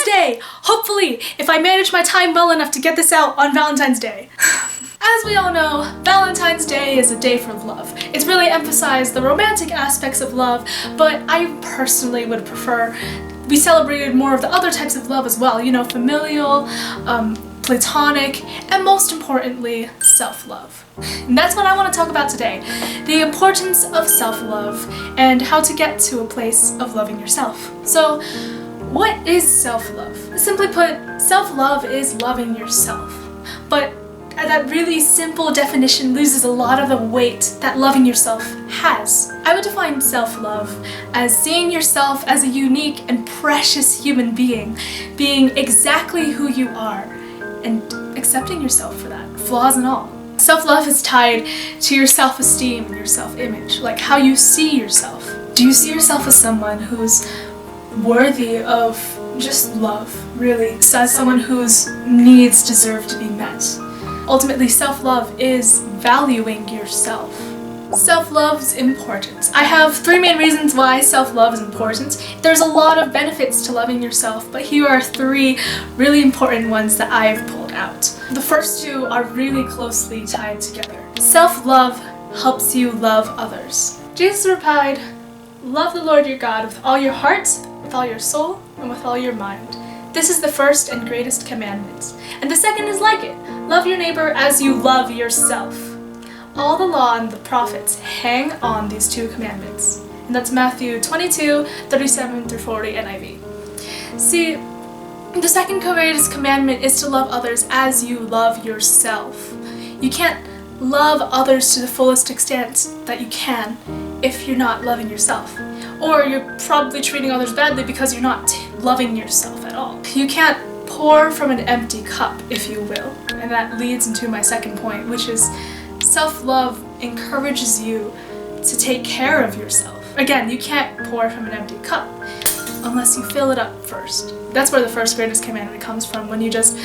Day! Hopefully, if I manage my time well enough to get this out on Valentine's Day. As we all know, Valentine's Day is a day for love. It's really emphasized the romantic aspects of love, but I personally would prefer we celebrated more of the other types of love as well, you know, familial, platonic, and most importantly, self-love. And that's what I want to talk about today. The importance of self-love and how to get to a place of loving yourself. So, what is self-love? Simply put, self-love is loving yourself. But that really simple definition loses a lot of the weight that loving yourself has. I would define self-love as seeing yourself as a unique and precious human being exactly who you are, and accepting yourself for that, flaws and all. Self-love is tied to your self-esteem and your self-image, like how you see yourself. Do you see yourself as someone who's worthy of just love, really? As someone whose needs deserve to be met. Ultimately, self-love is valuing yourself. Self-love's important. I have 3 main reasons why self-love is important. There's a lot of benefits to loving yourself, but here are 3 really important ones that I've pulled out. The first 2 are really closely tied together. Self-love helps you love others. Jesus replied, "Love the Lord your God with all your heart, with all your soul, and with all your mind. This is the first and greatest commandment. And the second is like it. Love your neighbor as you love yourself. All the law and the prophets hang on these 2 commandments." And that's Matthew 22, 37 through 40 NIV. See, the second greatest commandment is to love others as you love yourself. You can't love others to the fullest extent that you can if you're not loving yourself. Or you're probably treating others badly because you're not loving yourself at all. You can't pour from an empty cup, if you will. And that leads into my second point, which is self-love encourages you to take care of yourself. Again, you can't pour from an empty cup unless you fill it up first. That's where the first greatest commandment comes from, when you just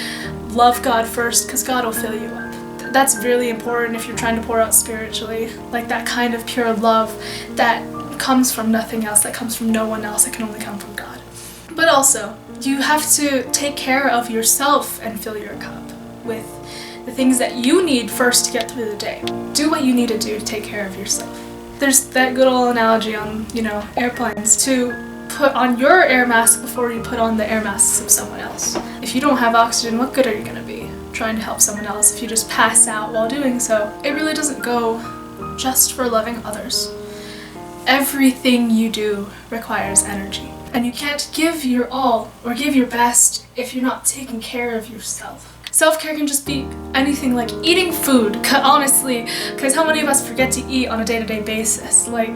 love God first, because God will fill you up. That's really important if you're trying to pour out spiritually, like that kind of pure love that comes from nothing else, that comes from no one else, that can only come from God. But also, you have to take care of yourself and fill your cup with the things that you need first to get through the day. Do what you need to do to take care of yourself. There's that good old analogy on, airplanes, to put on your air mask before you put on the air masks of someone else. If you don't have oxygen, what good are you gonna be trying to help someone else if you just pass out while doing so? It really doesn't go just for loving others. Everything you do requires energy. And you can't give your all or give your best if you're not taking care of yourself. Self-care can just be anything, like eating food, honestly, because how many of us forget to eat on a day-to-day basis? Like,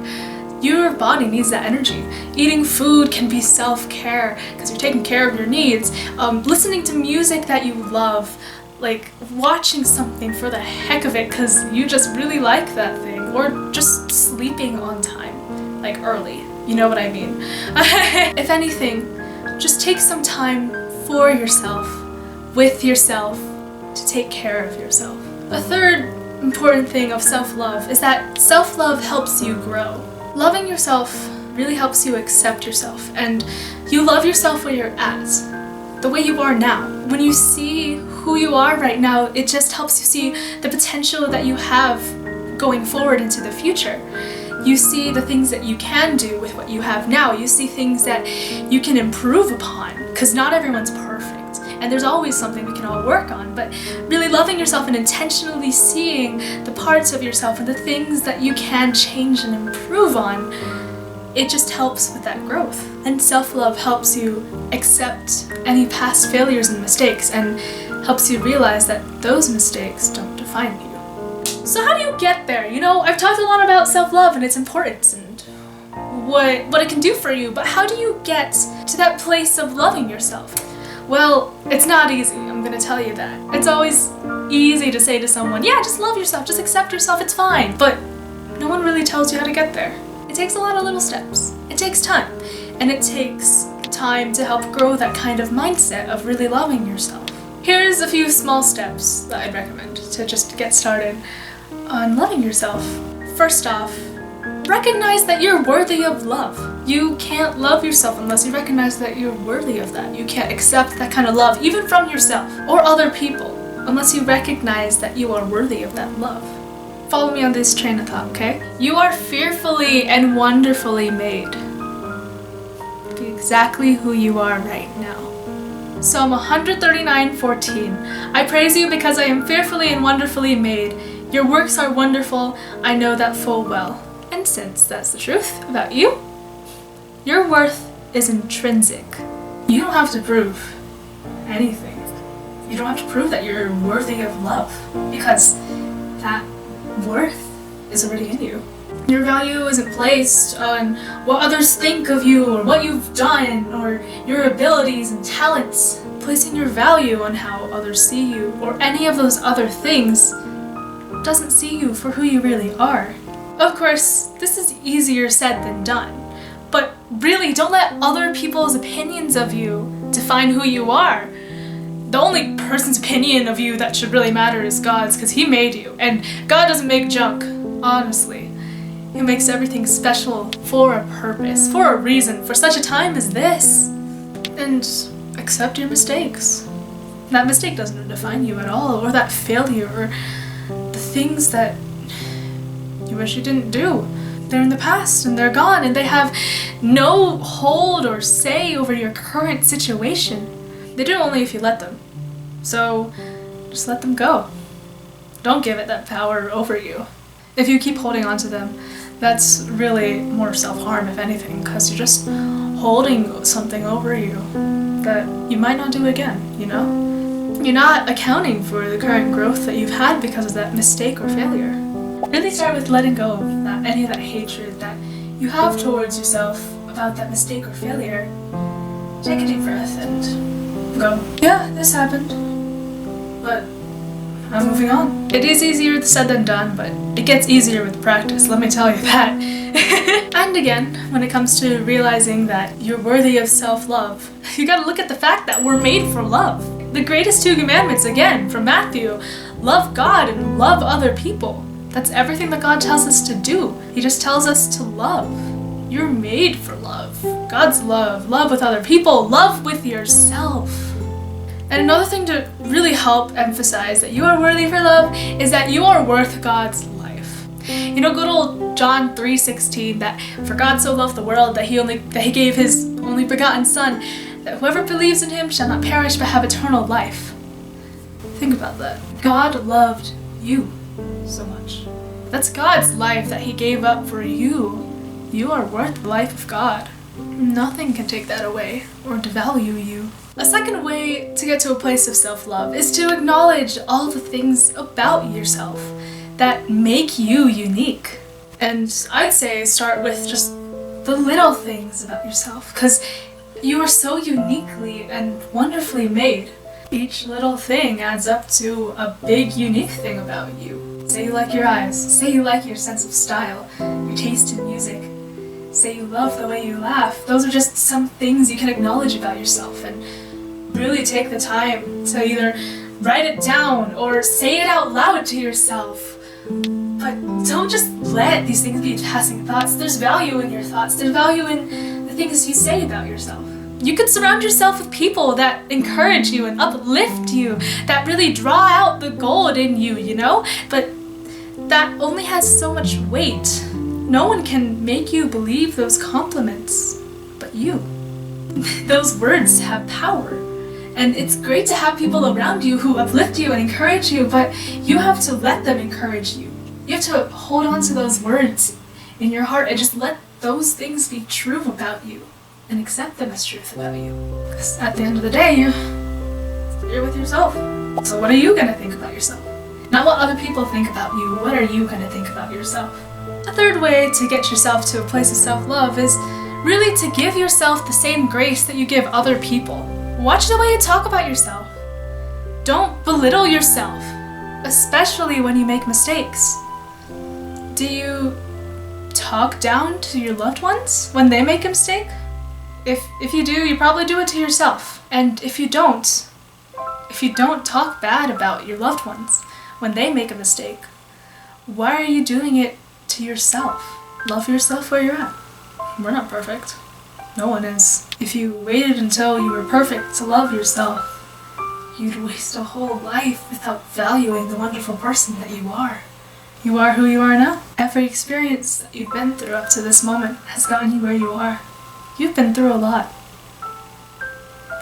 your body needs that energy. Eating food can be self-care because you're taking care of your needs. Listening to music that you love, like watching something for the heck of it because you just really like that thing, or just sleeping on time, like early. You know what I mean? If anything, just take some time for yourself, with yourself, to take care of yourself. A third important thing of self-love is that self-love helps you grow. Loving yourself really helps you accept yourself, and you love yourself where you're at, the way you are now. When you see who you are right now, it just helps you see the potential that you have going forward into the future. You see the things that you can do with what you have now. You see things that you can improve upon, because not everyone's perfect. And there's always something we can all work on, but really loving yourself and intentionally seeing the parts of yourself and the things that you can change and improve on, it just helps with that growth. And self-love helps you accept any past failures and mistakes, and helps you realize that those mistakes don't define you. So how do you get there? I've talked a lot about self-love and its importance and what it can do for you, but how do you get to that place of loving yourself? Well, it's not easy, I'm gonna tell you that. It's always easy to say to someone, yeah, just love yourself, just accept yourself, it's fine. But no one really tells you how to get there. It takes a lot of little steps. It takes time. And it takes time to help grow that kind of mindset of really loving yourself. Here's a few small steps that I'd recommend to just get started on loving yourself. First off, recognize that you're worthy of love. You can't love yourself unless you recognize that you're worthy of that. You can't accept that kind of love, even from yourself or other people, unless you recognize that you are worthy of that love. Follow me on this train of thought, okay? You are fearfully and wonderfully made. Be exactly who you are right now. Psalm 139:14. I praise you because I am fearfully and wonderfully made. Your works are wonderful, I know that full well. And since that's the truth about you, your worth is intrinsic. You don't have to prove anything. You don't have to prove that you're worthy of love, because that worth is already in you. Your value isn't placed on what others think of you or what you've done or your abilities and talents. Placing your value on how others see you or any of those other things doesn't see you for who you really are. Of course, this is easier said than done, but really don't let other people's opinions of you define who you are. The only person's opinion of you that should really matter is God's, because He made you, and God doesn't make junk, honestly. He makes everything special for a purpose, for a reason, for such a time as this. And accept your mistakes. That mistake doesn't define you at all, or that failure, or the things that you wish you didn't do. They're in the past, and they're gone, and they have no hold or say over your current situation. They do only if you let them. So just let them go. Don't give it that power over you. If you keep holding on to them, that's really more self-harm, if anything, because you're just holding something over you that you might not do again, you know? You're not accounting for the current growth that you've had because of that mistake or failure. Really start with letting go of any of that hatred that you have towards yourself about that mistake or failure. Take a deep breath and go, yeah, this happened, but I'm moving on. It is easier said than done, but it gets easier with practice, let me tell you that. And again, when it comes to realizing that you're worthy of self-love, you gotta look at the fact that we're made for love. The greatest 2 commandments, again, from Matthew, love God and love other people. That's everything that God tells us to do. He just tells us to love. You're made for love. God's love, love with other people, love with yourself. And another thing to really help emphasize that you are worthy for love is that you are worth God's life. You know, good old John 3:16, that for God so loved the world that he gave His only begotten Son, that whoever believes in Him shall not perish but have eternal life. Think about that. God loved you so much. That's God's life that He gave up for you. You are worth the life of God. Nothing can take that away or devalue you. A second way to get to a place of self-love is to acknowledge all the things about yourself that make you unique. And I'd say start with just the little things about yourself, because you are so uniquely and wonderfully made. Each little thing adds up to a big, unique thing about you. Say you like your eyes. Say you like your sense of style, your taste in music. Say you love the way you laugh. Those are just some things you can acknowledge about yourself, and really take the time to either write it down or say it out loud to yourself. But don't just let these things be passing thoughts. There's value in your thoughts. There's value in the things you say about yourself. You could surround yourself with people that encourage you and uplift you, that really draw out the gold in you, you know? But that only has so much weight. No one can make you believe those compliments but you. Those words have power. And it's great to have people around you who uplift you and encourage you, but you have to let them encourage you. You have to hold on to those words in your heart and just let those things be true about you and accept them as truth about you. Because at the end of the day, you're with yourself. So what are you going to think about yourself? Not what other people think about you. What are you going to think about yourself? A third way to get yourself to a place of self-love is really to give yourself the same grace that you give other people. Watch the way you talk about yourself. Don't belittle yourself, especially when you make mistakes. Do you talk down to your loved ones when they make a mistake? If you do, you probably do it to yourself. And if you don't talk bad about your loved ones when they make a mistake, why are you doing it to yourself? Love yourself where you're at. we're not perfect. No one is. If you waited until you were perfect to love yourself, you'd waste a whole life without valuing the wonderful person that you are. You are who you are now. Every experience that you've been through up to this moment has gotten you where you are. You've been through a lot.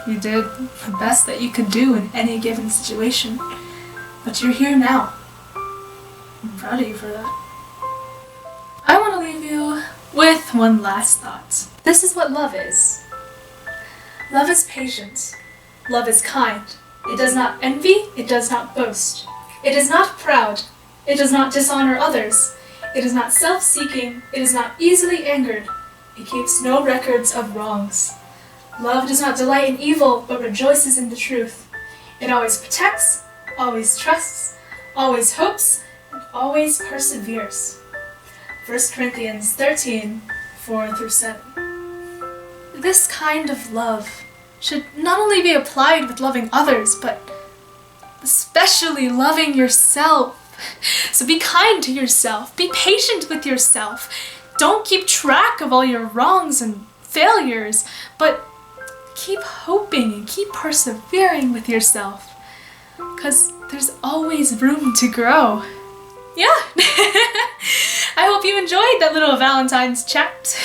You did the best that you could do in any given situation, but you're here now. I'm proud of you for that. I want to leave you with one last thought. This is what love is. Love is patient. Love is kind. It does not envy. It does not boast. It is not proud. It does not dishonor others. It is not self-seeking. It is not easily angered. It keeps no records of wrongs. Love does not delight in evil, but rejoices in the truth. It always protects, always trusts, always hopes, and always perseveres. 1 Corinthians 13, 4-7. This kind of love should not only be applied with loving others, but especially loving yourself. So be kind to yourself. Be patient with yourself. Don't keep track of all your wrongs and failures, but keep hoping and keep persevering with yourself. Because there's always room to grow. Yeah. I hope you enjoyed that little Valentine's chat.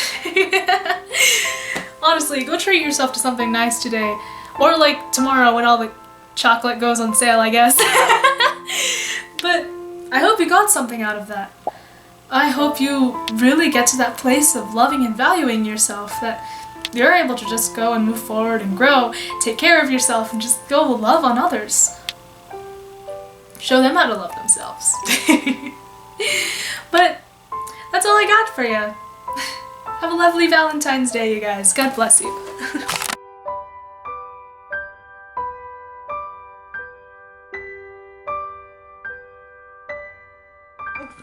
Honestly, go treat yourself to something nice today. Or like tomorrow when all the chocolate goes on sale, I guess. But I hope you got something out of that. I hope you really get to that place of loving and valuing yourself, that you're able to just go and move forward and grow, take care of yourself, and just go love on others. Show them how to love themselves. But that's all I got for you. Have a lovely Valentine's Day, you guys. God bless you.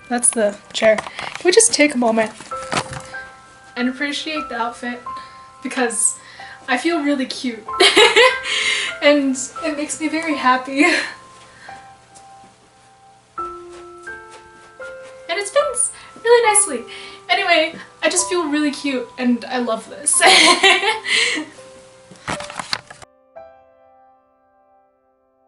That's the chair. Can we just take a moment and appreciate the outfit? Because I feel really cute. And it makes me very happy. And it's fits really nicely. Anyway, I just feel really cute and I love this.